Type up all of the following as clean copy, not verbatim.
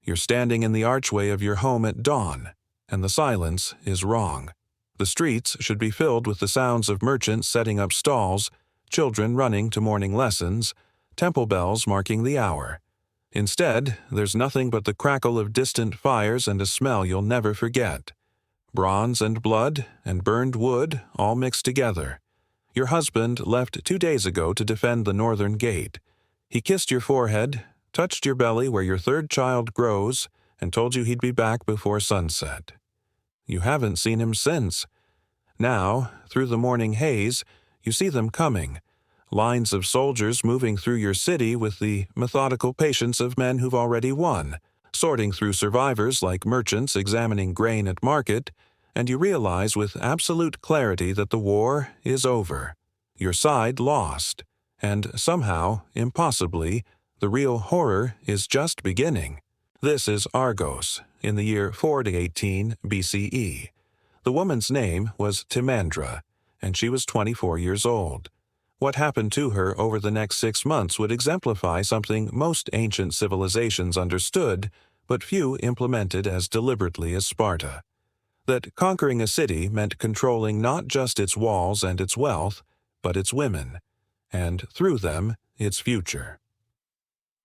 You're standing in the archway of your home at dawn, and the silence is wrong. The streets should be filled with the sounds of merchants setting up stalls, children running to morning lessons, temple bells marking the hour. Instead, there's nothing but the crackle of distant fires and a smell you'll never forget. Bronze and blood and burned wood all mixed together. Your husband left 2 days ago to defend the northern gate. He kissed your forehead, touched your belly where your third child grows, and told you he'd be back before sunset. You haven't seen him since. Now, through the morning haze, you see them coming. Lines of soldiers moving through your city with the methodical patience of men who've already won, sorting through survivors like merchants examining grain at market, and you realize with absolute clarity that the war is over. Your side lost, and somehow, impossibly, the real horror is just beginning. This is Argos, in the year 418 BCE. The woman's name was Timandra, and she was 24 years old. What happened to her over the next 6 months would exemplify something most ancient civilizations understood, but few implemented as deliberately as Sparta. That conquering a city meant controlling not just its walls and its wealth, but its women, and through them, its future.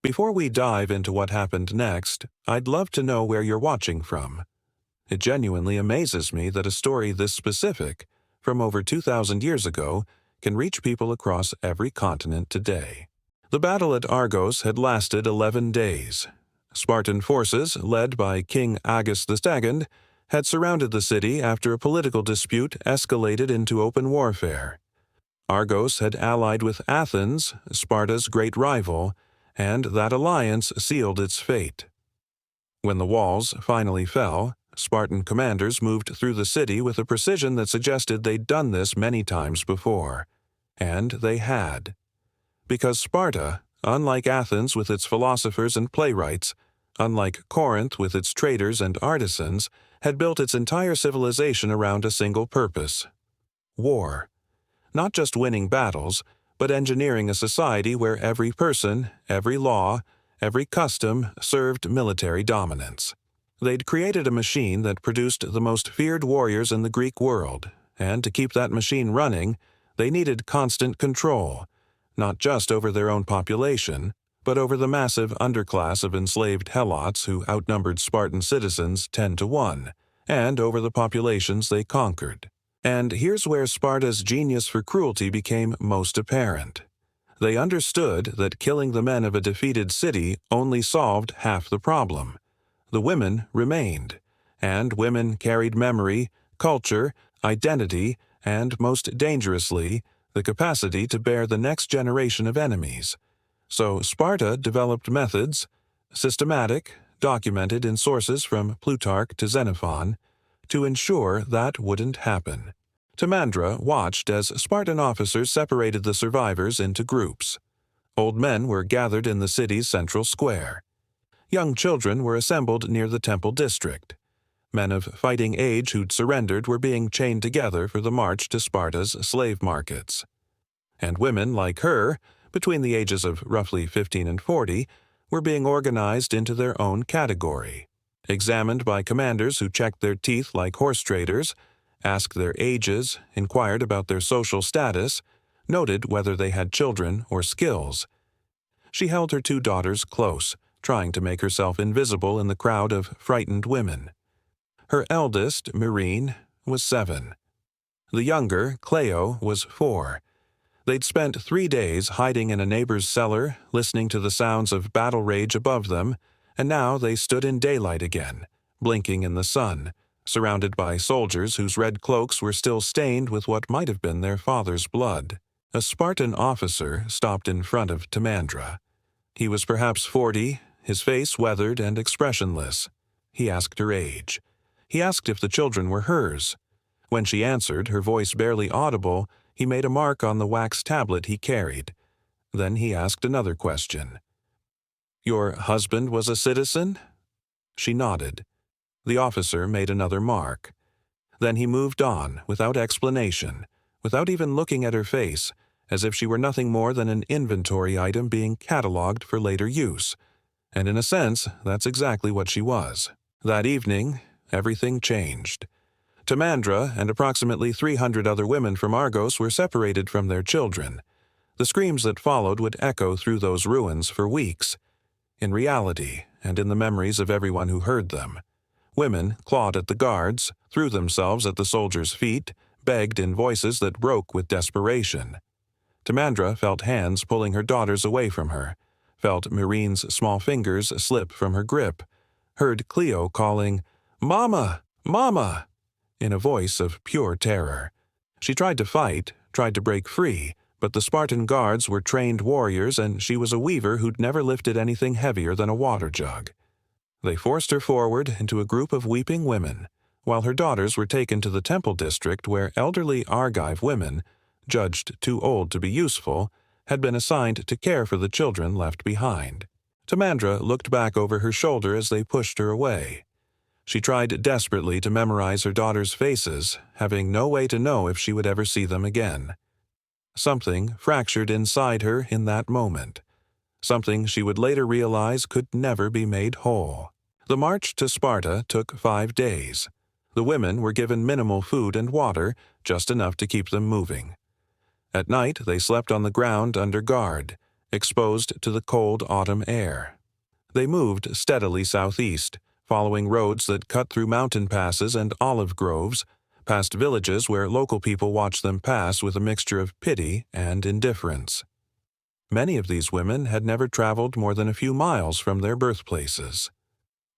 Before we dive into what happened next, I'd love to know where you're watching from. It genuinely amazes me that a story this specific, from over 2,000 years ago, can reach people across every continent today. The battle at Argos had lasted 11 days. Spartan forces, led by King Agus II, had surrounded the city after a political dispute escalated into open warfare. Argos had allied with Athens, Sparta's great rival, and that alliance sealed its fate. When the walls finally fell, Spartan commanders moved through the city with a precision that suggested they'd done this many times before. And they had. Because Sparta, unlike Athens with its philosophers and playwrights, unlike Corinth with its traders and artisans, had built its entire civilization around a single purpose: war. Not just winning battles, but engineering a society where every person, every law, every custom served military dominance. They'd created a machine that produced the most feared warriors in the Greek world, and to keep that machine running, they needed constant control, not just over their own population, but over the massive underclass of enslaved helots who outnumbered Spartan citizens 10 to 1, and over the populations they conquered. And here's where Sparta's genius for cruelty became most apparent. They understood that killing the men of a defeated city only solved half the problem. The women remained, and women carried memory, culture, identity, and, most dangerously, the capacity to bear the next generation of enemies. So Sparta developed methods, systematic, documented in sources from Plutarch to Xenophon, to ensure that wouldn't happen. Timandra watched as Spartan officers separated the survivors into groups. Old men were gathered in the city's central square. Young children were assembled near the temple district. Men of fighting age who'd surrendered were being chained together for the march to Sparta's slave markets. And women like her, between the ages of roughly 15 and 40, were being organized into their own category, examined by commanders who checked their teeth like horse traders, asked their ages, inquired about their social status, noted whether they had children or skills. She held her 2 daughters close, trying to make herself invisible in the crowd of frightened women. Her eldest, Myrene, was 7. The younger, Cleo, was 4. They'd spent 3 days hiding in a neighbor's cellar, listening to the sounds of battle rage above them, and now they stood in daylight again, blinking in the sun, surrounded by soldiers whose red cloaks were still stained with what might have been their father's blood. A Spartan officer stopped in front of Timandra. He was perhaps 40, his face weathered and expressionless. He asked her age. He asked if the children were hers. When she answered, her voice barely audible, he made a mark on the wax tablet he carried. Then he asked another question. "Your husband was a citizen?" She nodded. The officer made another mark. Then he moved on, without explanation, without even looking at her face, as if she were nothing more than an inventory item being catalogued for later use. And in a sense, that's exactly what she was. That evening, everything changed. Timandra and approximately 300 other women from Argos were separated from their children. The screams that followed would echo through those ruins for weeks. In reality, and in the memories of everyone who heard them, women clawed at the guards, threw themselves at the soldiers' feet, begged in voices that broke with desperation. Timandra felt hands pulling her daughters away from her, felt Marine's small fingers slip from her grip, heard Cleo calling, "Mama! Mama!" in a voice of pure terror. She tried to fight, tried to break free, but the Spartan guards were trained warriors and she was a weaver who'd never lifted anything heavier than a water jug. They forced her forward into a group of weeping women, while her daughters were taken to the temple district where elderly Argive women, judged too old to be useful, had been assigned to care for the children left behind. Timandra looked back over her shoulder as they pushed her away. She tried desperately to memorize her daughters' faces, having no way to know if she would ever see them again. Something fractured inside her in that moment. Something she would later realize could never be made whole. The march to Sparta took 5 days. The women were given minimal food and water, just enough to keep them moving. At night, they slept on the ground under guard, exposed to the cold autumn air. They moved steadily southeast, following roads that cut through mountain passes and olive groves, past villages where local people watched them pass with a mixture of pity and indifference. Many of these women had never traveled more than a few miles from their birthplaces.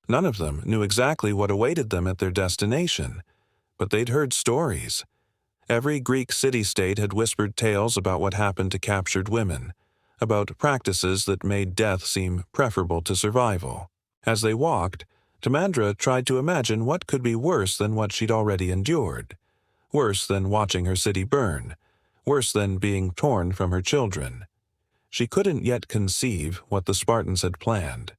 None of them knew exactly what awaited them at their destination, but they'd heard stories. Every Greek city-state had whispered tales about what happened to captured women, about practices that made death seem preferable to survival. As they walked, Timandra tried to imagine what could be worse than what she'd already endured, worse than watching her city burn, worse than being torn from her children. She couldn't yet conceive what the Spartans had planned,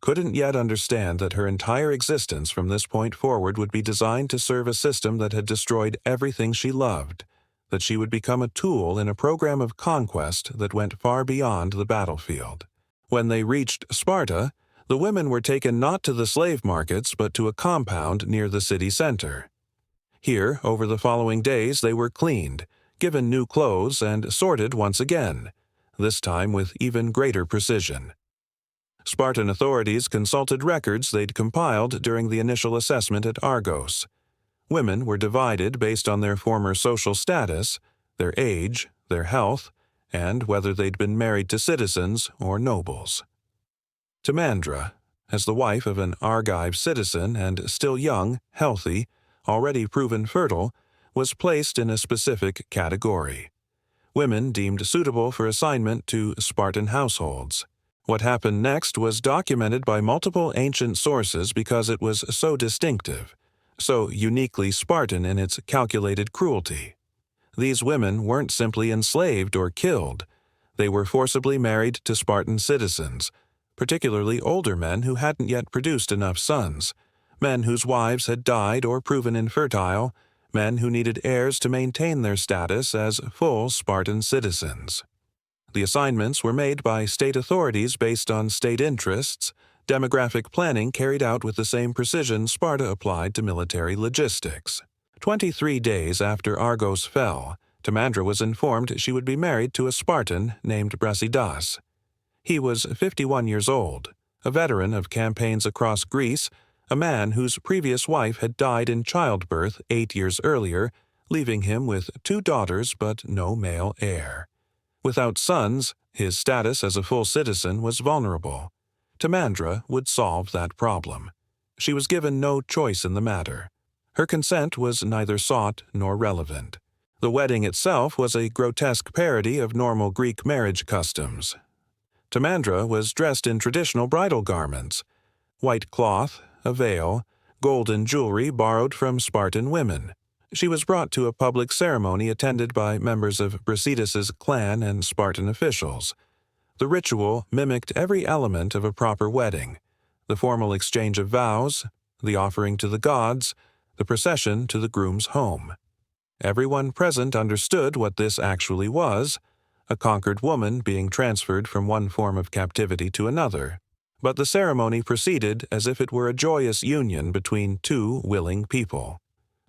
couldn't yet understand that her entire existence from this point forward would be designed to serve a system that had destroyed everything she loved, that she would become a tool in a program of conquest that went far beyond the battlefield. When they reached Sparta, the women were taken not to the slave markets but to a compound near the city center. Here, over the following days, they were cleaned, given new clothes, and sorted once again, this time with even greater precision. Spartan authorities consulted records they'd compiled during the initial assessment at Argos. Women were divided based on their former social status, their age, their health, and whether they'd been married to citizens or nobles. Timandra, as the wife of an Argive citizen and still young, healthy, already proven fertile, was placed in a specific category. Women deemed suitable for assignment to Spartan households. What happened next was documented by multiple ancient sources because it was so distinctive, so uniquely Spartan in its calculated cruelty. These women weren't simply enslaved or killed. They were forcibly married to Spartan citizens, particularly older men who hadn't yet produced enough sons, men whose wives had died or proven infertile, men who needed heirs to maintain their status as full Spartan citizens. The assignments were made by state authorities based on state interests, demographic planning carried out with the same precision Sparta applied to military logistics. 23 days after Argos fell, Timandra was informed she would be married to a Spartan named Brasidas. He was 51 years old, a veteran of campaigns across Greece, a man whose previous wife had died in childbirth 8 years earlier, leaving him with 2 daughters but no male heir. Without sons, his status as a full citizen was vulnerable. Timandra would solve that problem. She was given no choice in the matter. Her consent was neither sought nor relevant. The wedding itself was a grotesque parody of normal Greek marriage customs. Timandra was dressed in traditional bridal garments, white cloth, a veil, golden jewelry borrowed from Spartan women. She was brought to a public ceremony attended by members of Brasidas' clan and Spartan officials. The ritual mimicked every element of a proper wedding: the formal exchange of vows, the offering to the gods, the procession to the groom's home. Everyone present understood what this actually was: a conquered woman being transferred from one form of captivity to another. But the ceremony proceeded as if it were a joyous union between two willing people.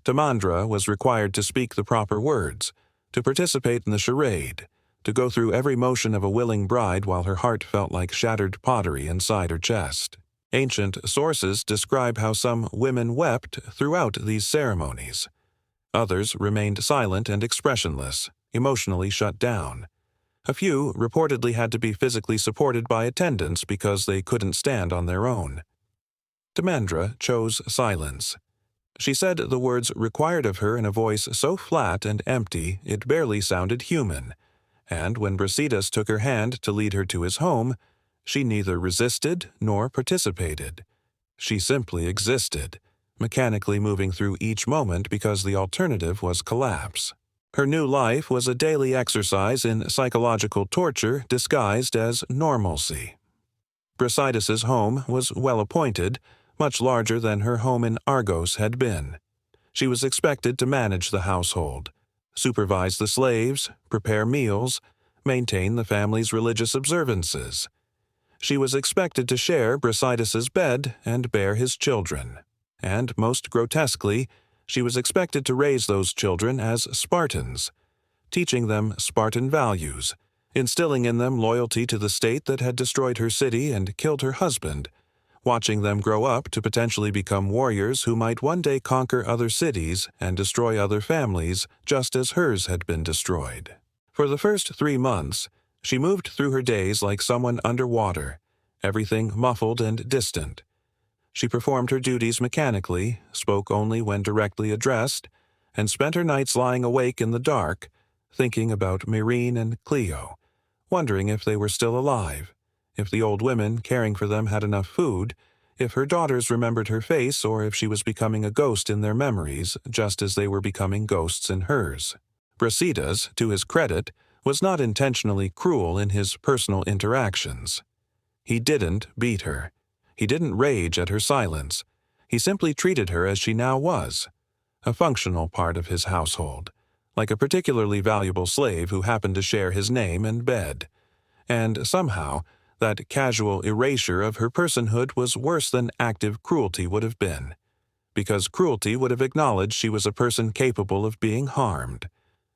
Timandra was required to speak the proper words, to participate in the charade, to go through every motion of a willing bride while her heart felt like shattered pottery inside her chest. Ancient sources describe how some women wept throughout these ceremonies. Others remained silent and expressionless, emotionally shut down. A few reportedly had to be physically supported by attendants because they couldn't stand on their own. Timandra chose silence. She said the words required of her in a voice so flat and empty it barely sounded human, and when Brasidas took her hand to lead her to his home, she neither resisted nor participated. She simply existed, mechanically moving through each moment because the alternative was collapse. Her new life was a daily exercise in psychological torture disguised as normalcy. Brasidas's home was well appointed, much larger than her home in Argos had been. She was expected to manage the household, supervise the slaves, prepare meals, maintain the family's religious observances. She was expected to share Brasidas's bed and bear his children. And, most grotesquely, she was expected to raise those children as Spartans, teaching them Spartan values, instilling in them loyalty to the state that had destroyed her city and killed her husband, watching them grow up to potentially become warriors who might one day conquer other cities and destroy other families just as hers had been destroyed. For the first 3 months, she moved through her days like someone underwater, everything muffled and distant. She performed her duties mechanically, spoke only when directly addressed, and spent her nights lying awake in the dark, thinking about Myrene and Cleo, wondering if they were still alive, if the old women caring for them had enough food, if her daughters remembered her face, or if she was becoming a ghost in their memories, just as they were becoming ghosts in hers. Brasidas, to his credit, was not intentionally cruel in his personal interactions. He didn't beat her. He didn't rage at her silence. He simply treated her as she now was, a functional part of his household, like a particularly valuable slave who happened to share his name and bed. And somehow, that casual erasure of her personhood was worse than active cruelty would have been, because cruelty would have acknowledged she was a person capable of being harmed.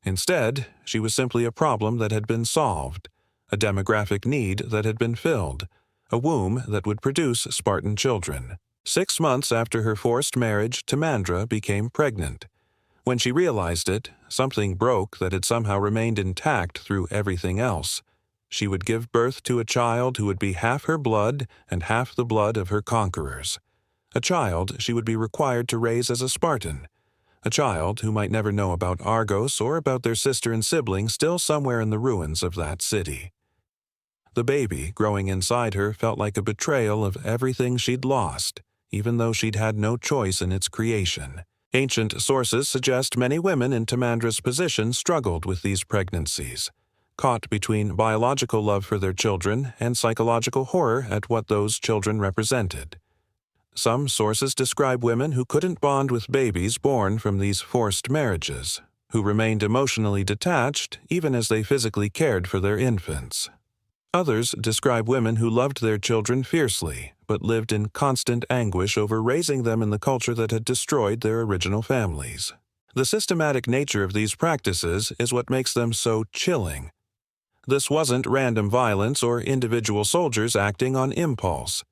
Instead, she was simply a problem that had been solved, a demographic need that had been filled, a womb that would produce Spartan children. 6 months after her forced marriage, Timandra became pregnant. When she realized it, something broke that had somehow remained intact through everything else. She would give birth to a child who would be half her blood and half the blood of her conquerors. A child she would be required to raise as a Spartan. A child who might never know about Argos or about their sister and sibling still somewhere in the ruins of that city. The baby growing inside her felt like a betrayal of everything she'd lost, even though she'd had no choice in its creation. Ancient sources suggest many women in Timandra's position struggled with these pregnancies, caught between biological love for their children and psychological horror at what those children represented. Some sources describe women who couldn't bond with babies born from these forced marriages, who remained emotionally detached even as they physically cared for their infants. Others describe women who loved their children fiercely, but lived in constant anguish over raising them in the culture that had destroyed their original families. The systematic nature of these practices is what makes them so chilling. This wasn't random violence or individual soldiers acting on impulse.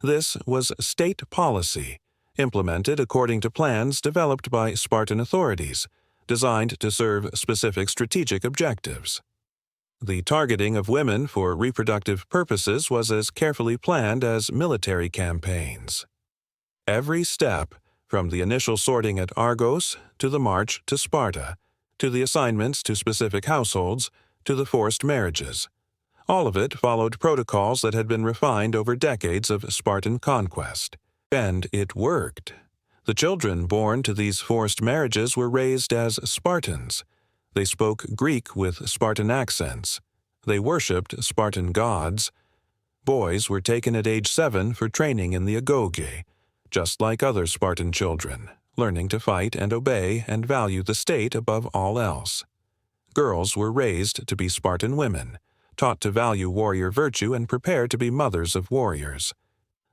This was state policy, implemented according to plans developed by Spartan authorities, designed to serve specific strategic objectives. The targeting of women for reproductive purposes was as carefully planned as military campaigns. Every step, from the initial sorting at Argos, to the march to Sparta, to the assignments to specific households, to the forced marriages, all of it followed protocols that had been refined over decades of Spartan conquest. And it worked. The children born to these forced marriages were raised as Spartans. They spoke Greek with Spartan accents. They worshipped Spartan gods. Boys were taken at age 7 for training in the agoge, just like other Spartan children, learning to fight and obey and value the state above all else. Girls were raised to be Spartan women, taught to value warrior virtue and prepare to be mothers of warriors.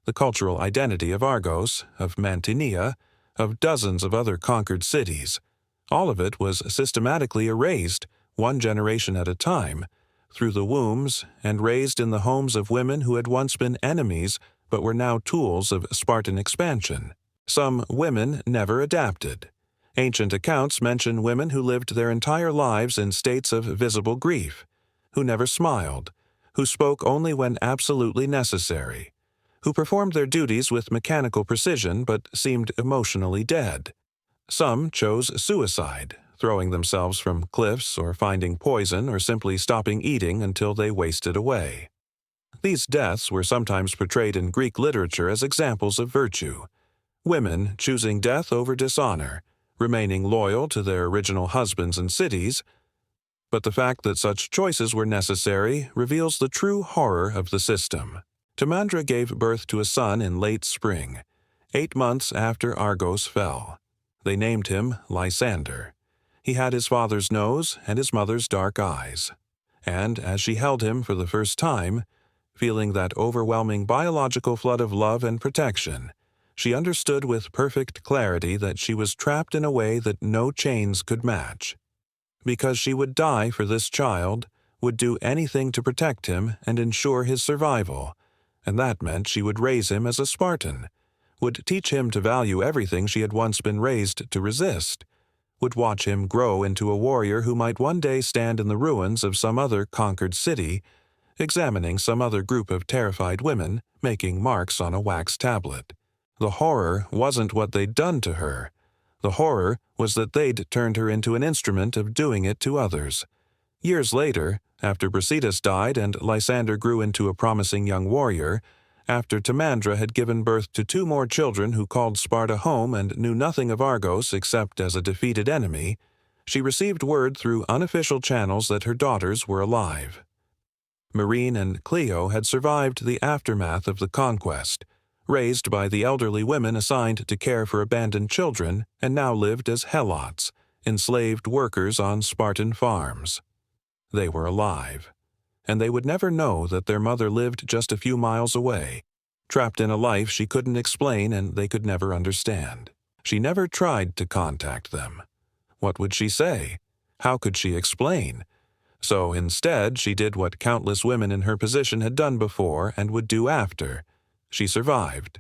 the cultural identity of Argos, of Mantinea, of dozens of other conquered cities. All of it was systematically erased, one generation at a time, through the wombs and raised in the homes of women who had once been enemies but were now tools of Spartan expansion. Some women never adapted. Ancient accounts mention women who lived their entire lives in states of visible grief, who never smiled, who spoke only when absolutely necessary, who performed their duties with mechanical precision but seemed emotionally dead. Some chose suicide, throwing themselves from cliffs or finding poison or simply stopping eating until they wasted away. These deaths were sometimes portrayed in Greek literature as examples of virtue. Women choosing death over dishonor, remaining loyal to their original husbands and cities, but the fact that such choices were necessary reveals the true horror of the system. Timandra gave birth to a son in late spring, 8 months after Argos fell. They named him Lysander. He had his father's nose and his mother's dark eyes. And as she held him for the first time, feeling that overwhelming biological flood of love and protection, she understood with perfect clarity that she was trapped in a way that no chains could match. Because she would die for this child, would do anything to protect him and ensure his survival, and that meant she would raise him as a Spartan, would teach him to value everything she had once been raised to resist, would watch him grow into a warrior who might one day stand in the ruins of some other conquered city, examining some other group of terrified women, making marks on a wax tablet. The horror wasn't what they'd done to her. The horror was that they'd turned her into an instrument of doing it to others. Years later, after Brasidas died and Lysander grew into a promising young warrior, after Timandra had given birth to 2 more children who called Sparta home and knew nothing of Argos except as a defeated enemy, she received word through unofficial channels that her daughters were alive. Marine and Cleo had survived the aftermath of the conquest, raised by the elderly women assigned to care for abandoned children, and now lived as helots, enslaved workers on Spartan farms. They were alive, and they would never know that their mother lived just a few miles away, trapped in a life she couldn't explain and they could never understand. She never tried to contact them. What would she say? How could she explain? So instead, she did what countless women in her position had done before and would do after. She survived.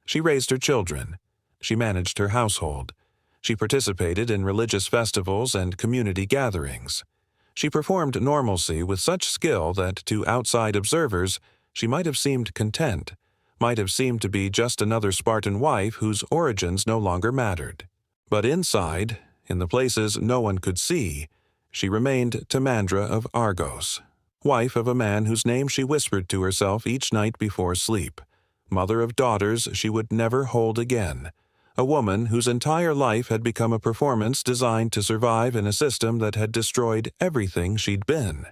She raised her children. She managed her household. She participated in religious festivals and community gatherings. She performed normalcy with such skill that to outside observers, she might have seemed content, might have seemed to be just another Spartan wife whose origins no longer mattered. But inside, in the places no one could see, she remained Timandra of Argos, wife of a man whose name she whispered to herself each night before sleep, mother of daughters she would never hold again, a woman whose entire life had become a performance designed to survive in a system that had destroyed everything she'd been.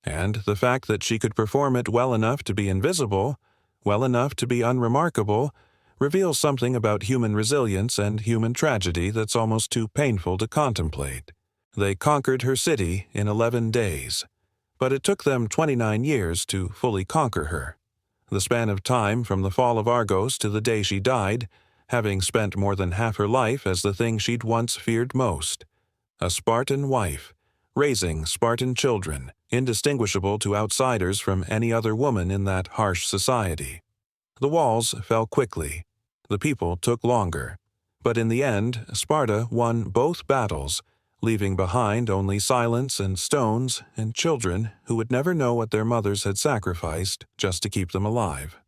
And the fact that she could perform it well enough to be invisible, well enough to be unremarkable, reveals something about human resilience and human tragedy that's almost too painful to contemplate. They conquered her city in 11 days, but it took them 29 years to fully conquer her. The span of time from the fall of Argos to the day she died, having spent more than half her life as the thing she'd once feared most. A Spartan wife, raising Spartan children, indistinguishable to outsiders from any other woman in that harsh society. The walls fell quickly. The people took longer. But in the end, Sparta won both battles, leaving behind only silence and stones and children who would never know what their mothers had sacrificed just to keep them alive.